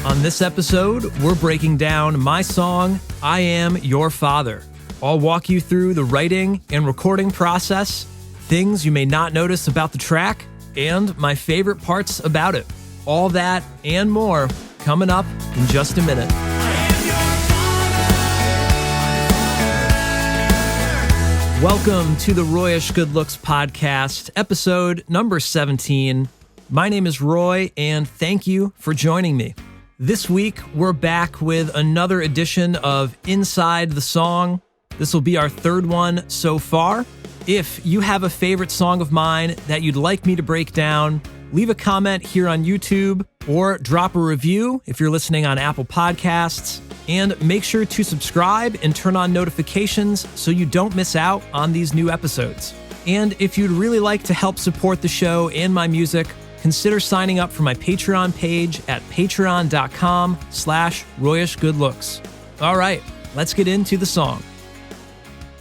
On this episode, we're breaking down my song, I Am Your Father. I'll walk you through the writing and recording process, things you may not notice about the track, and my favorite parts about it. All that and more coming up in just a minute. Welcome to the Royish Good Looks podcast, episode number 17. My name is Roy, and thank you for joining me. This week, we're back with another edition of Inside the Song. This will be our third one so far. If you have a favorite song of mine that you'd like me to break down, leave a comment here on YouTube or drop a review if you're listening on Apple Podcasts. And make sure to subscribe and turn on notifications so you don't miss out on these new episodes. And if you'd really like to help support the show and my music, consider signing up for my Patreon page at patreon.com/RoyishGoodLooks. All right, let's get into the song.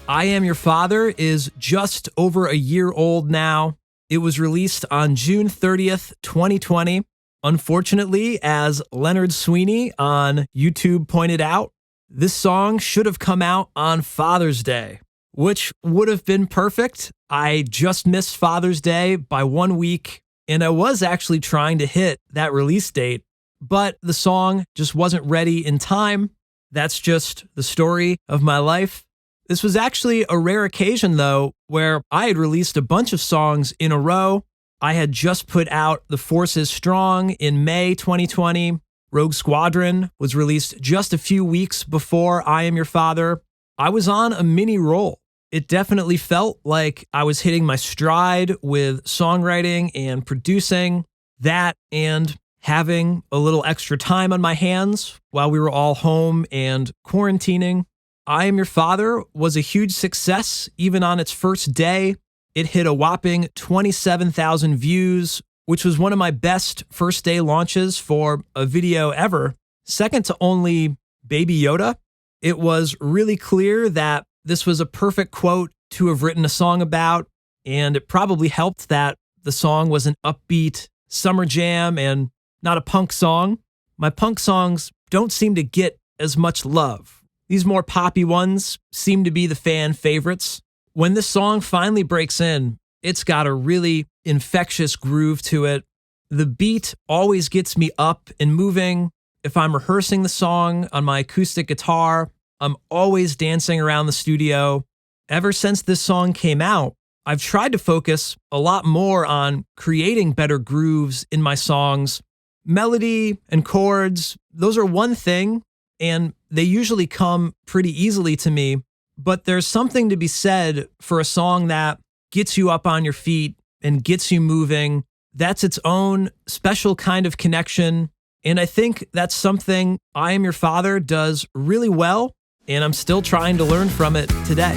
I Am Your Father is just over a year old now. It was released on June 30th, 2020. Unfortunately, as Leonard Sweeney on YouTube pointed out, this song should have come out on Father's Day, which would have been perfect. I just missed Father's Day by 1 week, and I was actually trying to hit that release date, but the song just wasn't ready in time. That's just the story of my life. This was actually a rare occasion, though, where I had released a bunch of songs in a row. I had just put out The Force is Strong in May 2020. Rogue Squadron was released just a few weeks before I Am Your Father. I was on a mini roll. It definitely felt like I was hitting my stride with songwriting and producing that, and having a little extra time on my hands while we were all home and quarantining. I Am Your Father was a huge success even on its first day. It hit a whopping 27,000 views, which was one of my best first day launches for a video ever, second to only Baby Yoda. It was really clear that this was a perfect quote to have written a song about, and it probably helped that the song was an upbeat summer jam and not a punk song. My punk songs don't seem to get as much love. These more poppy ones seem to be the fan favorites. When this song finally breaks in, it's got a really infectious groove to it. The beat always gets me up and moving. If I'm rehearsing the song on my acoustic guitar, I'm always dancing around the studio. Ever since this song came out, I've tried to focus a lot more on creating better grooves in my songs. Melody and chords, those are one thing, and they usually come pretty easily to me. But there's something to be said for a song that gets you up on your feet and gets you moving. That's its own special kind of connection. And I think that's something I Am Your Father does really well, and I'm still trying to learn from it today.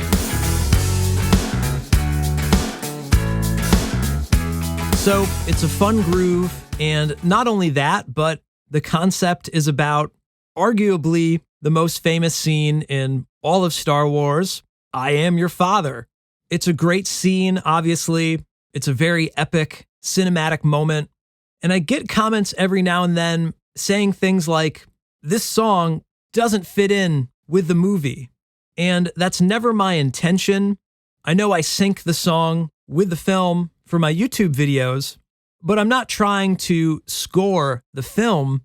So it's a fun groove, and not only that, but the concept is about arguably the most famous scene in all of Star Wars, I Am Your Father. It's a great scene, obviously. It's a very epic cinematic moment. And I get comments every now and then saying things like, this song doesn't fit in with the movie. And that's never my intention. I know I sync the song with the film for my YouTube videos, but I'm not trying to score the film.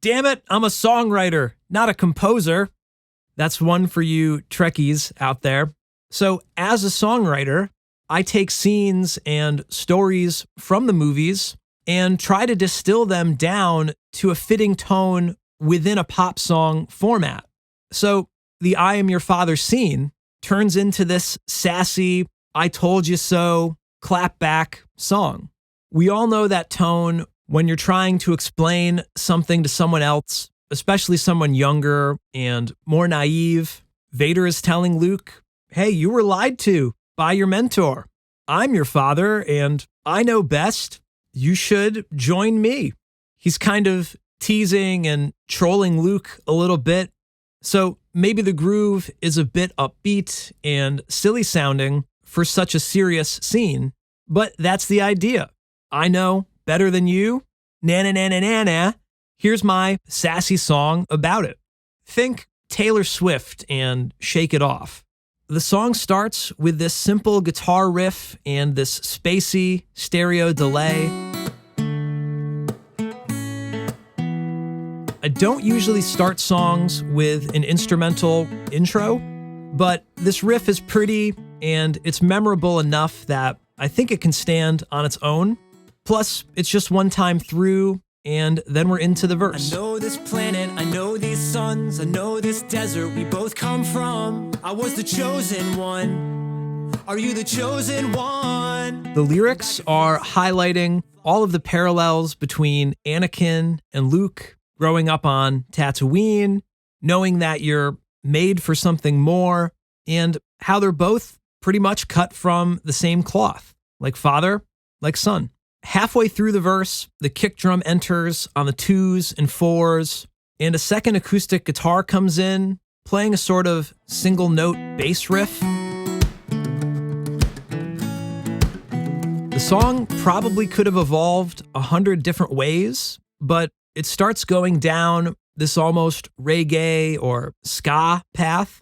Damn it, I'm a songwriter, not a composer. That's one for you Trekkies out there. So as a songwriter, I take scenes and stories from the movies and try to distill them down to a fitting tone within a pop song format. So the I Am Your Father scene turns into this sassy, I told you so, clap back song. We all know that tone when you're trying to explain something to someone else, especially someone younger and more naive. Vader is telling Luke, hey, you were lied to by your mentor. I'm your father, and I know best. You should join me. He's kind of teasing and trolling Luke a little bit. So maybe the groove is a bit upbeat and silly sounding for such a serious scene, but that's the idea. I know better than you. Na na na na na na. Here's my sassy song about it. Think Taylor Swift and Shake It Off. The song starts with this simple guitar riff and this spacey stereo delay. I don't usually start songs with an instrumental intro, but this riff is pretty and it's memorable enough that I think it can stand on its own. Plus, it's just one time through, and then we're into the verse. I know this planet, I know these suns, I know this desert we both come from. I was the chosen one. Are you the chosen one? The lyrics are highlighting all of the parallels between Anakin and Luke growing up on Tatooine, knowing that you're made for something more, and how they're both pretty much cut from the same cloth, like father, like son. Halfway through the verse, the kick drum enters on the 2s and 4s, and a second acoustic guitar comes in, playing a sort of single note bass riff. The song probably could have evolved 100 different ways, but it starts going down this almost reggae or ska path.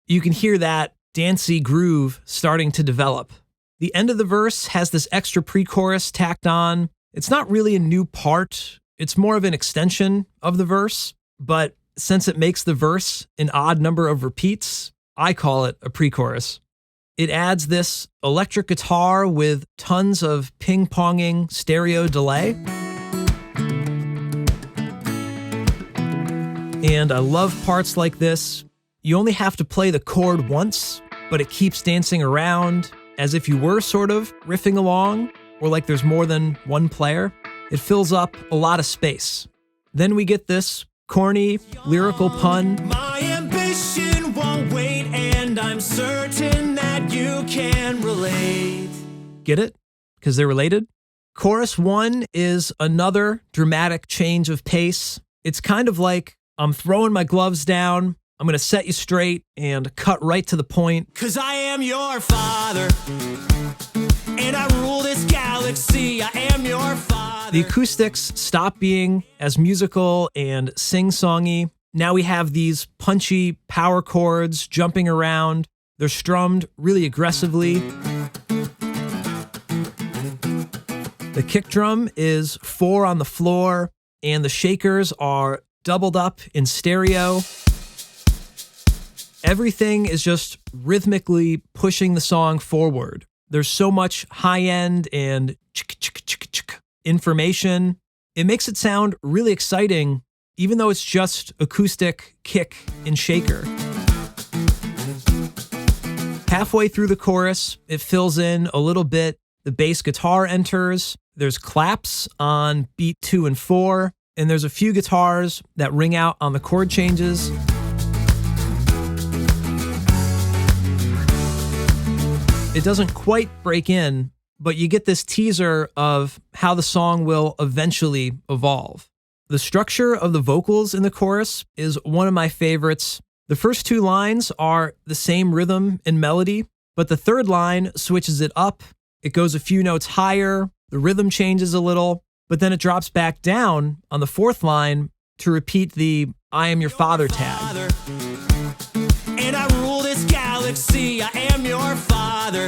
You can hear that dancey groove starting to develop. The end of the verse has this extra pre-chorus tacked on. It's not really a new part. It's more of an extension of the verse, but since it makes the verse an odd number of repeats, I call it a pre-chorus. It adds this electric guitar with tons of ping-ponging stereo delay. And I love parts like this. You only have to play the chord once, but it keeps dancing around as if you were sort of riffing along, or like there's more than one player. It fills up a lot of space. Then we get this corny lyrical pun. My ambition won't wait, and I'm certain that you can relate. Get it? Because they're related? Chorus 1 is another dramatic change of pace. It's kind of like I'm throwing my gloves down, I'm going to set you straight and cut right to the point. 'Cause I am your father, and I rule this galaxy. I am your father. The acoustics stop being as musical and sing-songy. Now we have these punchy power chords jumping around. They're strummed really aggressively. The kick drum is 4 on the floor, and the shakers are doubled up in stereo. Everything is just rhythmically pushing the song forward. There's so much high-end and information. It makes it sound really exciting, even though it's just acoustic kick and shaker. Halfway through the chorus, it fills in a little bit. The bass guitar enters. There's claps on beat 2 and 4, and there's a few guitars that ring out on the chord changes. It doesn't quite break in, but you get this teaser of how the song will eventually evolve. The structure of the vocals in the chorus is one of my favorites. The first 2 lines are the same rhythm and melody, but the third line switches it up. It goes a few notes higher, the rhythm changes a little, but then it drops back down on the 4th line to repeat the I am your father tag. And I rule this galaxy. I am your father,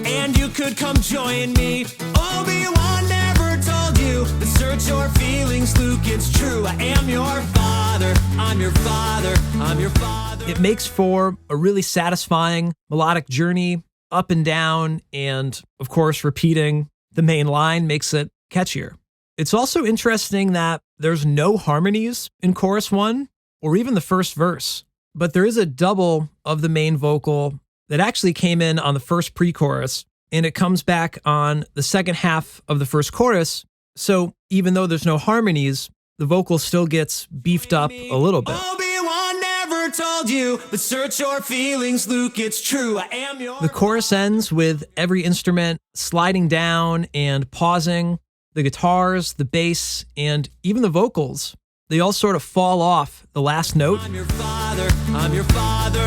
and you could come join me. Obi-Wan never told you to search your feelings, Luke, it's true. I am your father. I'm your father. I'm your father. It makes for a really satisfying melodic journey up and down, and of course repeating the main line makes it catchier. It's also interesting that there's no harmonies in chorus 1 or even the first verse, but there is a double of the main vocal that actually came in on the first pre-chorus, and it comes back on the second half of the first chorus. So even though there's no harmonies, the vocal still gets beefed up a little bit. Obi-Wan never told you, but search your feelings, Luke, it's true. I am your... The chorus ends with every instrument sliding down and pausing. The guitars, the bass, and even the vocals, they all sort of fall off the last note. I'm your father. I'm your father.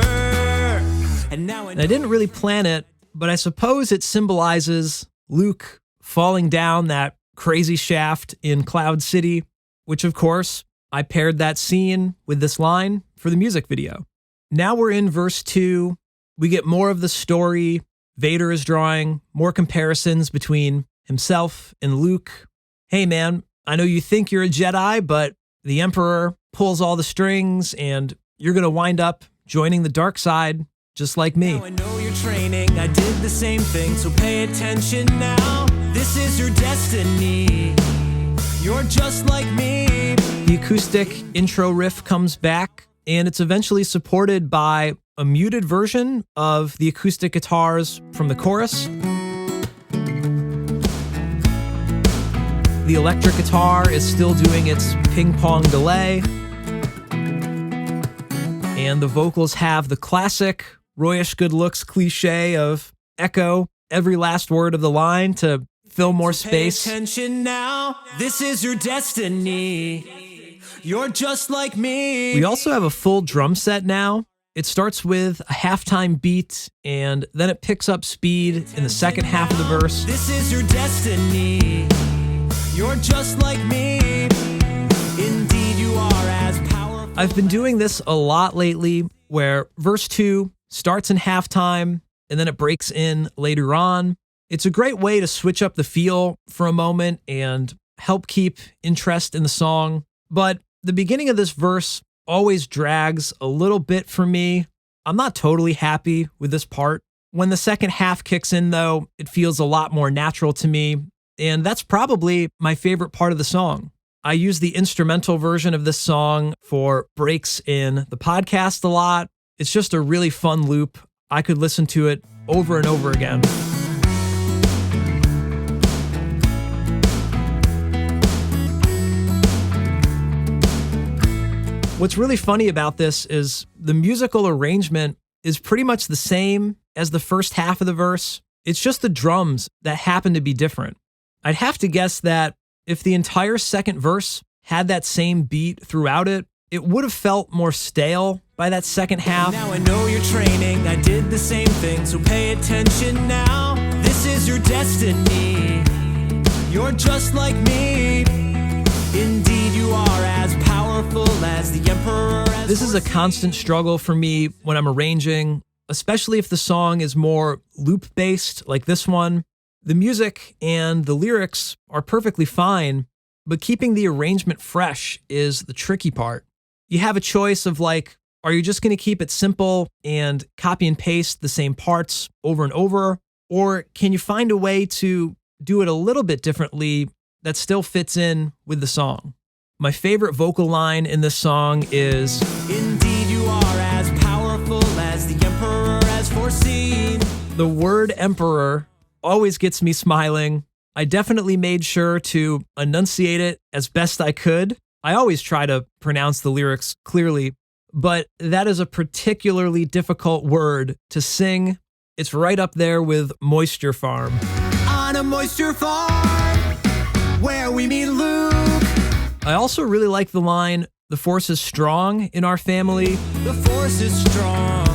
And now I didn't really plan it, but I suppose it symbolizes Luke falling down that crazy shaft in Cloud City. which of course, I paired that scene with this line for the music video. Now we're in verse 2. We get more of the story. Vader is drawing more comparisons between himself and Luke. Hey man, I know you think you're a Jedi, but the Emperor pulls all the strings and you're going to wind up joining the dark side just like me. Now I know you're training, I did the same thing, so pay attention now. This is your destiny. You're just like me. The acoustic intro riff comes back, and it's eventually supported by a muted version of the acoustic guitars from the chorus. The electric guitar is still doing its ping-pong delay. And the vocals have the classic Royish good looks cliche of echo every last word of the line to fill more space. Pay attention now, this is your destiny. You're just like me. We also have a full drum set now. It starts with a halftime beat, and then it picks up speed in the second half of the verse. This is your destiny. You're just like me. Indeed, you are as powerful. I've been doing this a lot lately, where verse 2 starts in halftime, and then it breaks in later on. It's a great way to switch up the feel for a moment and help keep interest in the song. But the beginning of this verse always drags a little bit for me. I'm not totally happy with this part. When the second half kicks in, though, it feels a lot more natural to me. And that's probably my favorite part of the song. I use the instrumental version of this song for breaks in the podcast a lot. It's just a really fun loop. I could listen to it over and over again. What's really funny about this is the musical arrangement is pretty much the same as the first half of the verse. It's just the drums that happen to be different. I'd have to guess that if the entire second verse had that same beat throughout it, it would have felt more stale by that second half. Now I know you're training, I did the same thing, so pay attention now. This is your destiny. You're just like me. Indeed, you are as powerful as the Emperor. This is a constant struggle for me when I'm arranging, especially if the song is more loop-based like this one. The music and the lyrics are perfectly fine, but keeping the arrangement fresh is the tricky part. You have a choice of like, are you just going to keep it simple and copy and paste the same parts over and over? Or can you find a way to do it a little bit differently that still fits in with the song? My favorite vocal line in this song is, Indeed, you are as powerful as the Emperor has foreseen. The word emperor always gets me smiling. I definitely made sure to enunciate it as best I could. I always try to pronounce the lyrics clearly, but that is a particularly difficult word to sing. It's right up there with moisture farm. On a moisture farm, where we meet Luke. I also really like the line, "The force is strong in our family." The force is strong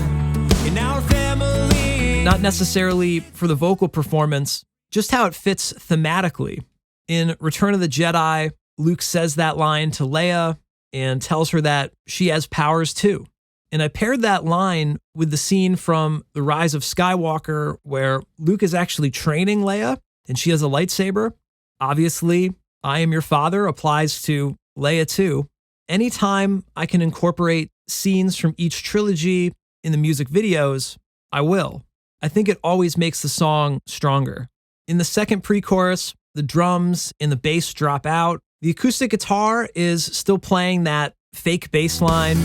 in our family. Not necessarily for the vocal performance, just how it fits thematically. In Return of the Jedi, Luke says that line to Leia and tells her that she has powers too. And I paired that line with the scene from The Rise of Skywalker where Luke is actually training Leia and she has a lightsaber. Obviously, I am your father applies to Leia too. Anytime I can incorporate scenes from each trilogy in the music videos, I will. I think it always makes the song stronger. In the second pre-chorus, the drums and the bass drop out. The acoustic guitar is still playing that fake bass line.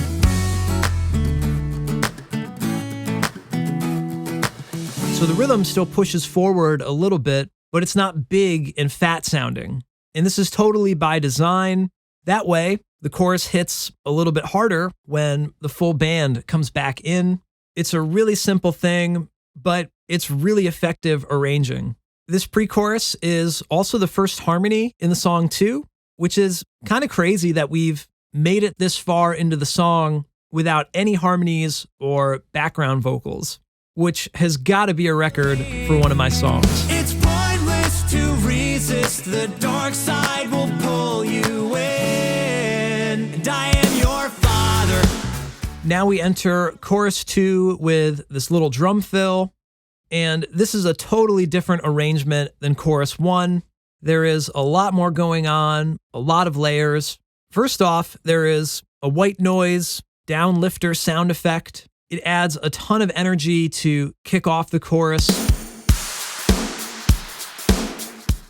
So the rhythm still pushes forward a little bit, but it's not big and fat sounding. And this is totally by design. That way, the chorus hits a little bit harder when the full band comes back in. It's a really simple thing, but it's really effective arranging. This pre-chorus is also the first harmony in the song too, which is kind of crazy that we've made it this far into the song without any harmonies or background vocals, which has got to be a record for one of my songs. It's pointless to resist, the dark side will pull you in. Now we enter chorus 2 with this little drum fill, and this is a totally different arrangement than chorus 1. There is a lot more going on, a lot of layers. First off, there is a white noise downlifter sound effect. It adds a ton of energy to kick off the chorus.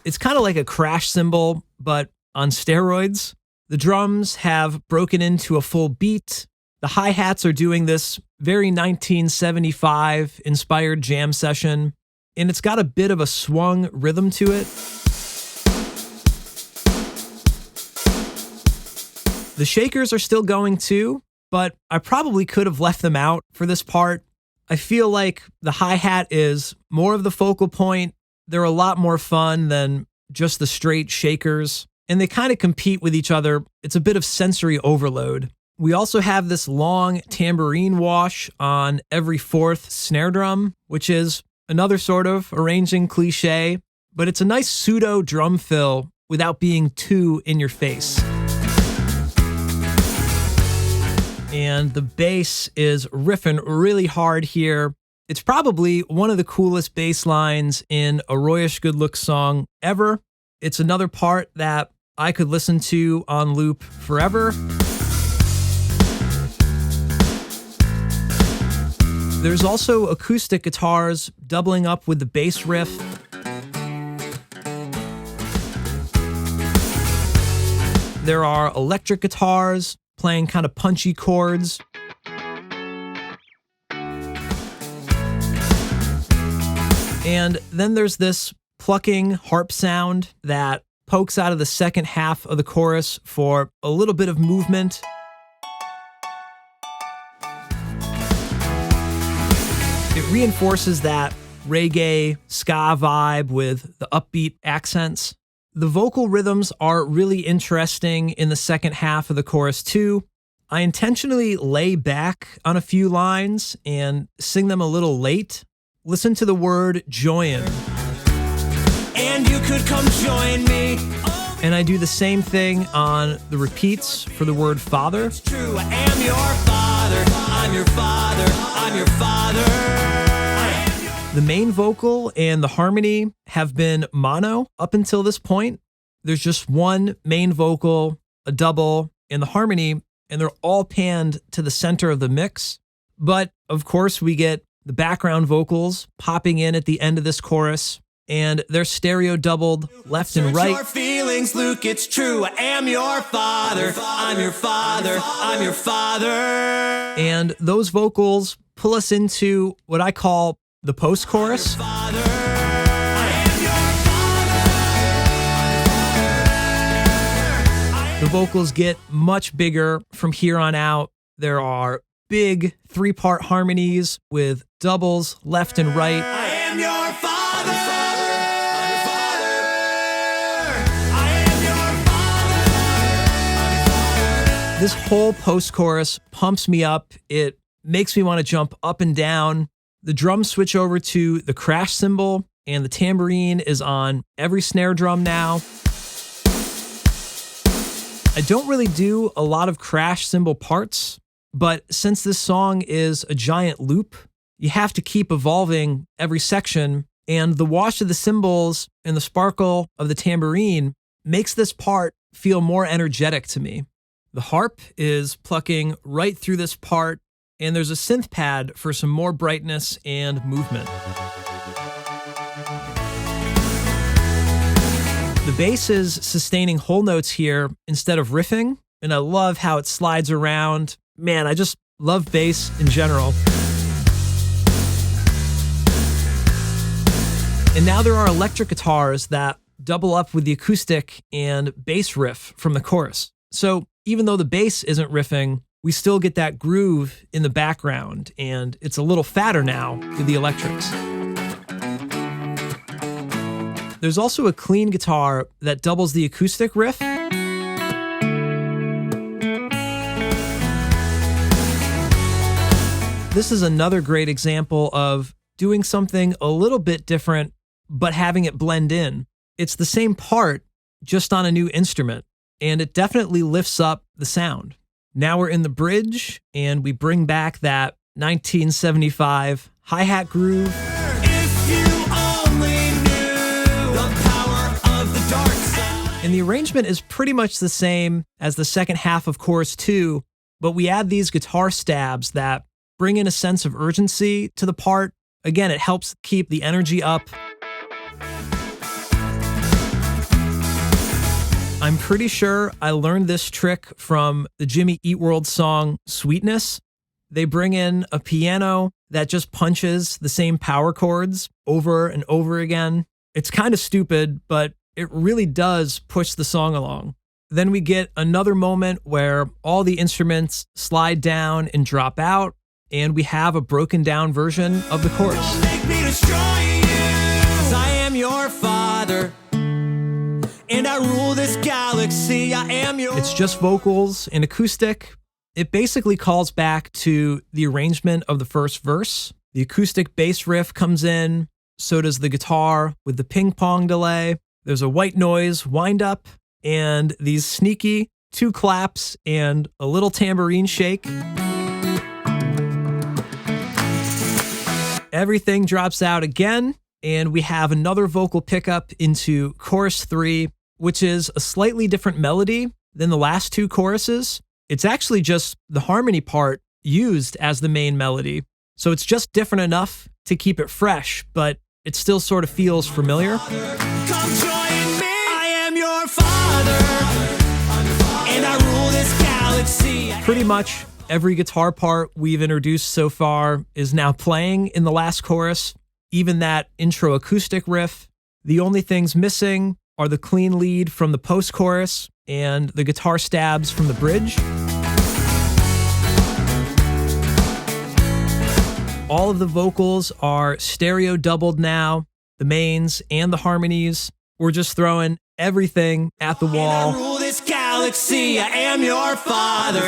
It's kind of like a crash cymbal, but on steroids. The drums have broken into a full beat. The hi-hats are doing this very 1975 inspired jam session, and it's got a bit of a swung rhythm to it. The shakers are still going too, but I probably could have left them out for this part. I feel like the hi-hat is more of the focal point. They're a lot more fun than just the straight shakers, and they kind of compete with each other. It's a bit of sensory overload. We also have this long tambourine wash on every fourth snare drum, which is another sort of arranging cliche, but it's a nice pseudo drum fill without being too in your face. And the bass is riffing really hard here. It's probably one of the coolest bass lines in a Royish Good Looks song ever. It's another part that I could listen to on loop forever. There's also acoustic guitars doubling up with the bass riff. There are electric guitars playing kind of punchy chords. And then there's this plucking harp sound that pokes out of the second half of the chorus for a little bit of movement. It reinforces that reggae ska vibe with the upbeat accents. The vocal rhythms are really interesting in the second half of the chorus too. I intentionally lay back on a few lines and sing them a little late. Listen to the word join. And you could come join me. And I do the same thing on the repeats for the word father. It's true, I am your father. I'm your father. I'm your father. The main vocal and the harmony have been mono up until this point. There's just one main vocal, a double, and the harmony, and they're all panned to the center of the mix. But of course, we get the background vocals popping in at the end of this chorus, and they're stereo doubled left and right. Your feelings, Luke, it's true. I am your father. I'm your father. I'm your father. And those vocals pull us into what I call the post-chorus. The vocals get much bigger from here on out. There are big 3-part harmonies with doubles left and right. I am your father. This whole post-chorus pumps me up. It makes me want to jump up and down. The drums switch over to the crash cymbal, and the tambourine is on every snare drum now. I don't really do a lot of crash cymbal parts, but since this song is a giant loop, you have to keep evolving every section, and the wash of the cymbals and the sparkle of the tambourine makes this part feel more energetic to me. The harp is plucking right through this part, and there's a synth pad for some more brightness and movement. The bass is sustaining whole notes here instead of riffing, and I love how it slides around. Man, I just love bass in general. And now there are electric guitars that double up with the acoustic and bass riff from the chorus. So even though the bass isn't riffing, we still get that groove in the background, and it's a little fatter now with the electrics. There's also a clean guitar that doubles the acoustic riff. This is another great example of doing something a little bit different, but having it blend in. It's the same part, just on a new instrument, and it definitely lifts up the sound. Now we're in the bridge, and we bring back that 1975 hi-hat groove. If you only knew the power of the dark side. And the arrangement is pretty much the same as the second half of chorus 2, but we add these guitar stabs that bring in a sense of urgency to the part. Again, it helps keep the energy up. I'm pretty sure I learned this trick from the Jimmy Eat World song Sweetness. They bring in a piano that just punches the same power chords over and over again. It's kind of stupid, but it really does push the song along. Then we get another moment where all the instruments slide down and drop out, and we have a broken down version of the chorus. Don't make me destroy you, 'cause I am your father, and I rule this galaxy. I am your... It's just vocals and acoustic. It basically calls back to the arrangement of the first verse. The acoustic bass riff comes in, so does the guitar with the ping pong delay. There's a white noise wind up, and these sneaky 2 claps and a little tambourine shake. Everything drops out again, and we have another vocal pickup into chorus 3, which is a slightly different melody than the last 2 choruses. It's actually just the harmony part used as the main melody. So it's just different enough to keep it fresh, but it still sort of feels familiar. Come join me. I am your father, and I rule this galaxy. Pretty much every guitar part we've introduced so far is now playing in the last chorus, even that intro acoustic riff. The only things missing are the clean lead from the post-chorus and the guitar stabs from the bridge. All of the vocals are stereo doubled now, the mains and the harmonies. We're just throwing everything at the wall. I rule this galaxy. I am your father.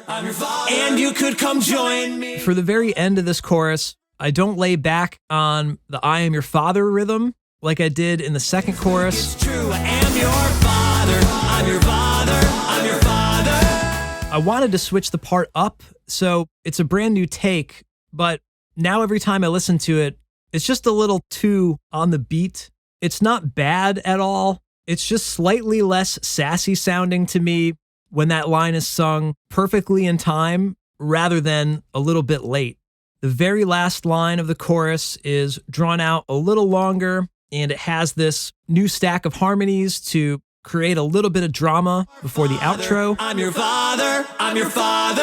I'm your father. And you could come join me. For the very end of this chorus, I don't lay back on the I am your father rhythm like I did in the second chorus. It's true. I am your father. I'm your father. I'm your father. I wanted to switch the part up, so it's a brand new take, but now every time I listen to it, it's just a little too on the beat. It's not bad at all. It's just slightly less sassy sounding to me when that line is sung perfectly in time rather than a little bit late. The very last line of the chorus is drawn out a little longer, and it has this new stack of harmonies to create a little bit of drama before the outro. I'm your father. I'm your father.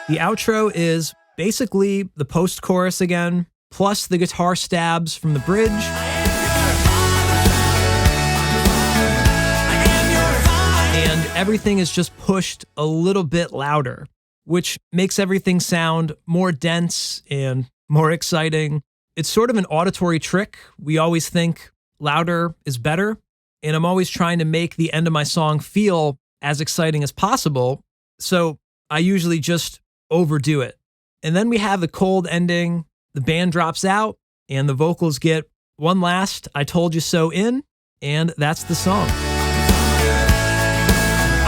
The outro is basically the post-chorus again, plus the guitar stabs from the bridge. And everything is just pushed a little bit louder, which makes everything sound more dense and more exciting. It's sort of an auditory trick. We always think louder is better, and I'm always trying to make the end of my song feel as exciting as possible, so I usually just overdo it. And then we have the cold ending, the band drops out, and the vocals get one last I told you so in, and that's the song.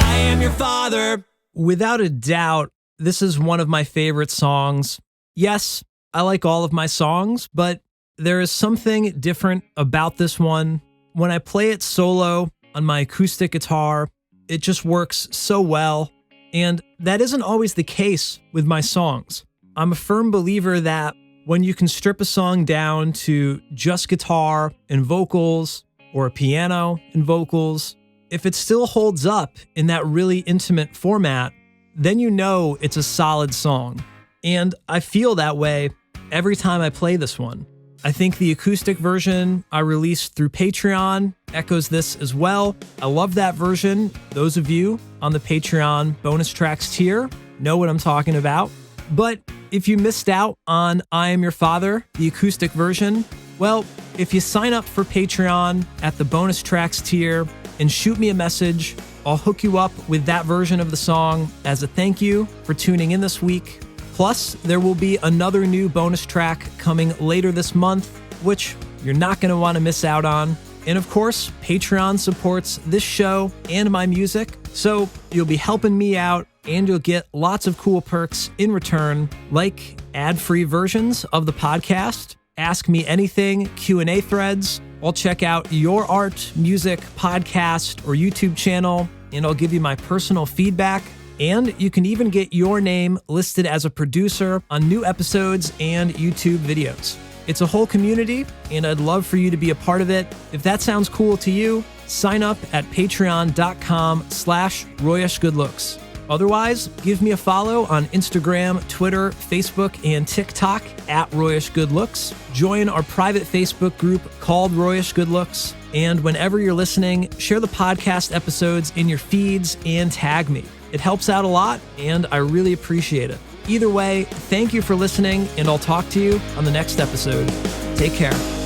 I am your father. Without a doubt, this is one of my favorite songs. Yes, I like all of my songs, but there is something different about this one. When I play it solo on my acoustic guitar, it just works so well. And that isn't always the case with my songs. I'm a firm believer that when you can strip a song down to just guitar and vocals, or a piano and vocals, if it still holds up in that really intimate format, then you know it's a solid song. And I feel that way every time I play this one. I think the acoustic version I released through Patreon echoes this as well. I love that version. Those of you on the Patreon bonus tracks tier know what I'm talking about. But if you missed out on I Am Your Father, the acoustic version, well, if you sign up for Patreon at the bonus tracks tier and shoot me a message, I'll hook you up with that version of the song as a thank you for tuning in this week. Plus, there will be another new bonus track coming later this month, which you're not going to want to miss out on. And of course, Patreon supports this show and my music, So you'll be helping me out, and you'll get lots of cool perks in return, like ad-free versions of the podcast, Ask Me Anything Q&A threads. I'll check out your art, music, podcast, or YouTube channel, and I'll give you my personal feedback. And you can even get your name listed as a producer on new episodes and YouTube videos. It's a whole community, and I'd love for you to be a part of it. If that sounds cool to you, sign up at patreon.com/RoyishGoodLooks. Otherwise, give me a follow on Instagram, Twitter, Facebook, and TikTok at Royish Good Looks. Join our private Facebook group called Royish Good Looks. And whenever you're listening, share the podcast episodes in your feeds and tag me. It helps out a lot, and I really appreciate it. Either way, thank you for listening, and I'll talk to you on the next episode. Take care.